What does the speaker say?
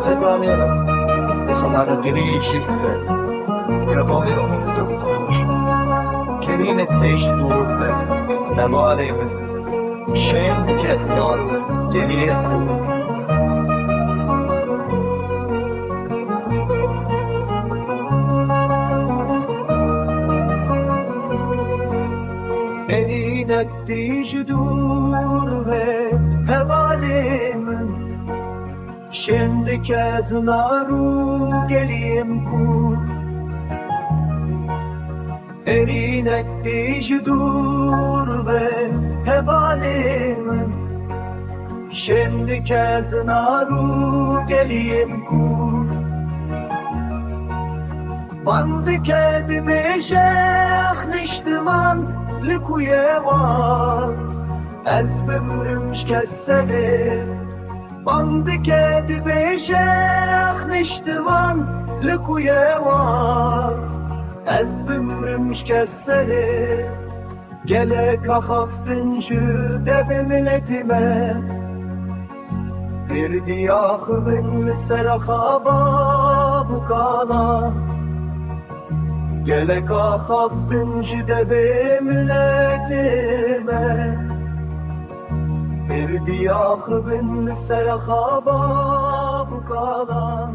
Sebastiano, sono gelişirse yapamıyorum istiyorlar. Kelime değiştirir ve ne bu alemi şeyin kesmiyor geriye eline değiştirir ve hevalimin şimdi kez naru geleyim kur erinek dici dur ve hevalimin şimdi kez naru geleyim kur bandı kedime şeyh niştiman likuye var ez bümrümş kesseli bandı kedime şeyh niştiman likuye var ez bümrümş kesseli gelek ahaftın şu devi milletime bir diyahın serahaba bu kala gelek ahaftın şu devi milletime bir diyahın serahaba bu kala